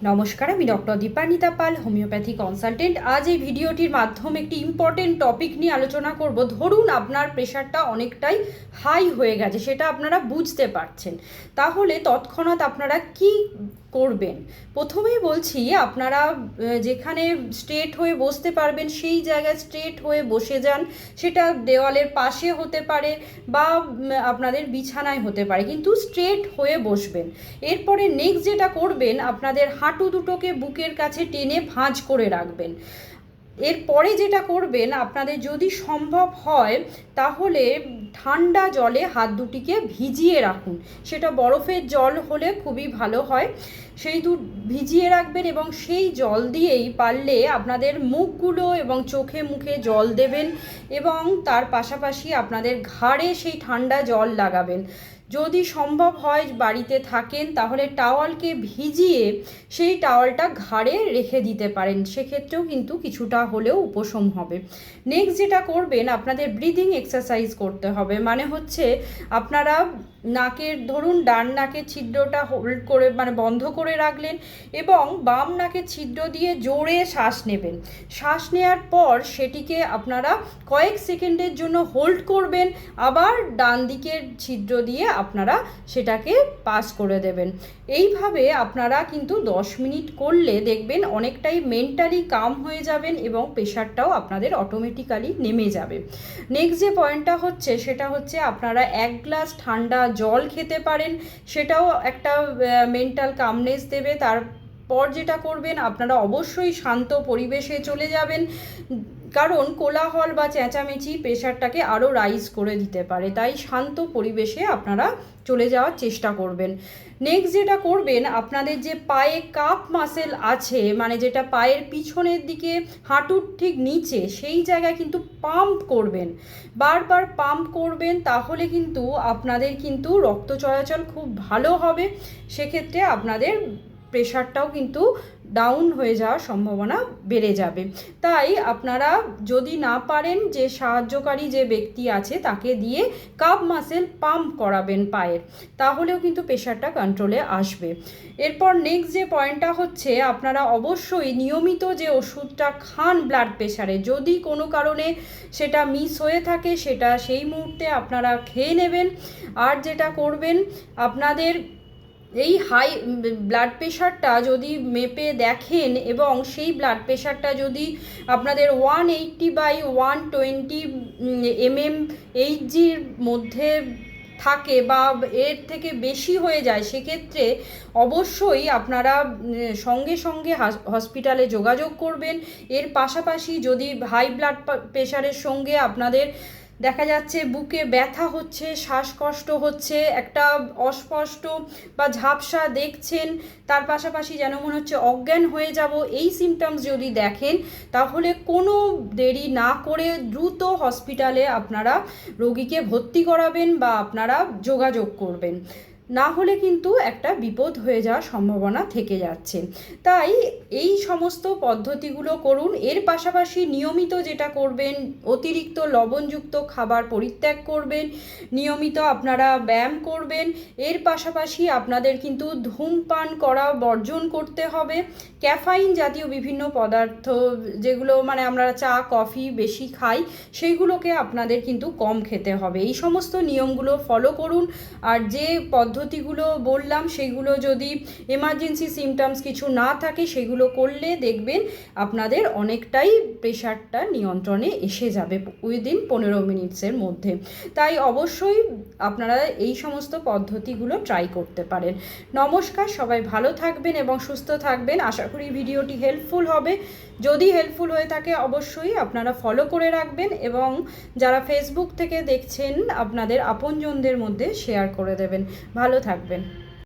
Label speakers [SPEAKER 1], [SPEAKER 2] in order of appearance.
[SPEAKER 1] নমস্কার, আমি ডক্টর দীপান্বিতা পাল, homeopathy consultant. আজ এই ভিডিওটির মাধ্যমে একটি ইম্পর্টেন্ট টপিক নিয়ে আলোচনা করব। ধরুন আপনার প্রেশারটা অনেকটাই হাই হয়ে গেছে, সেটা আপনারা বুঝতে পারছেন, তাহলে তৎক্ষণাৎ আপনারা কি করবেন? প্রথমেই বলছি, আপনারা যেখানে স্ট্রেট হয়ে বসতে পারবেন সেই জায়গায় স্ট্রেট হয়ে বসে যান। সেটা দেওয়ালের পাশে হতে পারে বা আপনাদের বিছানায় হতে পারে, কিন্তু স্ট্রেট হয়ে বসবেন। এরপরে নেক্সট যেটা করবেন, আপনাদের হাঁটু দুটোকে বুকের কাছে টেনে ভাঁজ করে রাখবেন। এরপরে যেটা করবেন, আপনাদের যদি সম্ভব হয় তাহলে ঠান্ডা জলে হাত দুটিকে ভিজিয়ে রাখুন। সেটা বরফের জল হলে খুবই ভালো হয়। সেই ভিজিয়ে রাখবেন এবং সেই জল দিয়েই পারলে আপনাদের মুখগুলো এবং চোখে মুখে জল দেবেন এবং তার পাশাপাশি আপনাদের ঘাড়ে সেই ঠান্ডা জল লাগাবেন। যদি সম্ভব হয়, বাড়িতে থাকেন, তাহলে টাওয়ালকে ভিজিয়ে সেই টাওয়ালটা ঘাড়ে রেখে দিতে পারেন, সেক্ষেত্রেও কিন্তু কিছুটা হলেও উপশম হবে। নেক্সট যেটা করবেন, আপনাদের ব্রিদিং এক্সারসাইজ করতে হবে। মানে হচ্ছে আপনারা নাকের, ধরুন ডান নাকের ছিদ্রটা হোল্ড করে মানে বন্ধ করে রাখলেন এবং বাম নাকের ছিদ্র দিয়ে জোরে শ্বাস নেবেন। শ্বাস নেওয়ার পর সেটিকে আপনারা কয়েক সেকেন্ডের জন্য হোল্ড করবেন, আবার ডান দিকের ছিদ্র দিয়ে আপনারা সেটাকে পাস করে দেবেন। এইভাবে আপনারা কিন্তু 10 মিনিট করলে দেখবেন অনেকটাই মেন্টালি কাম হয়ে যাবেন এবং প্রেশারটাও আপনাদের অটোমেটিক্যালি নেমে যাবে। নেক্সট যে পয়েন্টটা হচ্ছে সেটা হচ্ছে আপনারা 1 গ্লাস ঠান্ডা জল খেতে পারেন, সেটাও একটা মেন্টাল কামনেস দেবে। তারপর যেটা করবেন, আপনারা অবশ্যই শান্ত পরিবেশে চলে যাবেন, কারণ কোলাহল বা চেঁচামেচি প্রেশারটাকে আরও রাইজ করে দিতে পারে। তাই শান্ত পরিবেশে আপনারা চলে যাওয়ার চেষ্টা করবেন। নেক্সট যেটা করবেন, আপনাদের যে পায়ে কাপ মাসেল আছে, মানে যেটা পায়ের পিছনের দিকে হাঁটুর ঠিক নিচে, সেই জায়গায় কিন্তু পাম্প করবেন, বারবার পাম্প করবেন। তাহলে কিন্তু আপনাদের কিন্তু রক্ত চলাচল খুব ভালো হবে, সেক্ষেত্রে আপনাদের প্রেশারটাও কিন্তু ডাউন হয়ে যাওয়ার সম্ভাবনা বেড়ে যাবে। তাই আপনারা যদি না পারেন, যে সাহায্যকারী যে ব্যক্তি আছে তাকে দিয়ে কাপ মাসেল পাম্প করাবেন পায়ের, তাহলেও কিন্তু প্রেশারটা কন্ট্রোলে আসবে। এরপর নেক্সট যে পয়েন্টটা হচ্ছে, আপনারা অবশ্যই নিয়মিত যে ওষুধটা খান ব্লাড প্রেশারে, যদি কোনো কারণে সেটা মিস হয়ে থাকে সেটা সেই মুহূর্তে আপনারা খেয়ে নেবেন। আর যেটা করবেন, আপনাদের এই হাই ব্লাড প্রেশারটা যদি মেপে দেখেন এবং সেই ব্লাড প্রেশারটা যদি আপনাদের 180/120 mmHgর মধ্যে থাকে বা এর থেকে বেশি হয়ে যায়, সেক্ষেত্রে অবশ্যই আপনারা সঙ্গে সঙ্গে হসপিটালে যোগাযোগ করবেন। এর পাশাপাশি যদি হাই ব্লাড প্রেশারের সঙ্গে আপনাদের দেখা যাচ্ছে বুকে ব্যথা হচ্ছে, শ্বাসকষ্ট হচ্ছে, একটা অস্পষ্ট বা ঝাপসা দেখছেন, তার পাশাপাশি যেন মনে হচ্ছে অজ্ঞান হয়ে যাব, এই সিমটমস যদি দেখেন, তাহলে কোনো দেরি না করে দ্রুত হসপিটালে আপনারা রোগীকে ভর্তি করাবেন বা আপনারা যোগাযোগ করবেন, না হলে কিন্তু একটা বিপদ হয়ে যাওয়ার সম্ভাবনা থেকে যাচ্ছে। তাই এই সমস্ত পদ্ধতিগুলো করুন। এর পাশাপাশি নিয়মিত যেটা করবেন, অতিরিক্ত লবণযুক্ত খাবার পরিত্যাগ করবেন, নিয়মিত আপনারা ব্যায়াম করবেন। এর পাশাপাশি আপনাদের কিন্তু ধূমপান করা বর্জন করতে হবে। ক্যাফাইন জাতীয় বিভিন্ন পদার্থ, যেগুলো মানে আমরা চা কফি বেশি খাই, সেইগুলোকে আপনাদের কিন্তু কম খেতে হবে। এই সমস্ত নিয়মগুলো ফলো করুন। আর যে পদ্ধতিগুলো বললাম সেগুলো যদি এমার্জেন্সি সিমটমস কিছু না থাকে, সেগুলো করলে দেখবেন আপনাদের অনেকটাই প্রেশারটা নিয়ন্ত্রণে এসে যাবে উইদিন 15 মিনিটসের মধ্যে। তাই অবশ্যই আপনারা এই সমস্ত পদ্ধতিগুলো ট্রাই করতে পারেন। নমস্কার, সবাই ভালো থাকবেন এবং সুস্থ থাকবেন। আশা করি ভিডিওটি হেল্পফুল হবে। যদি হেল্পফুল হয়ে থাকে অবশ্যই আপনারা ফলো করে রাখবেন এবং যারা ফেসবুক থেকে দেখছেন আপনাদের আপনজনদের মধ্যে শেয়ার করে দেবেন। ভালো থাকবেন।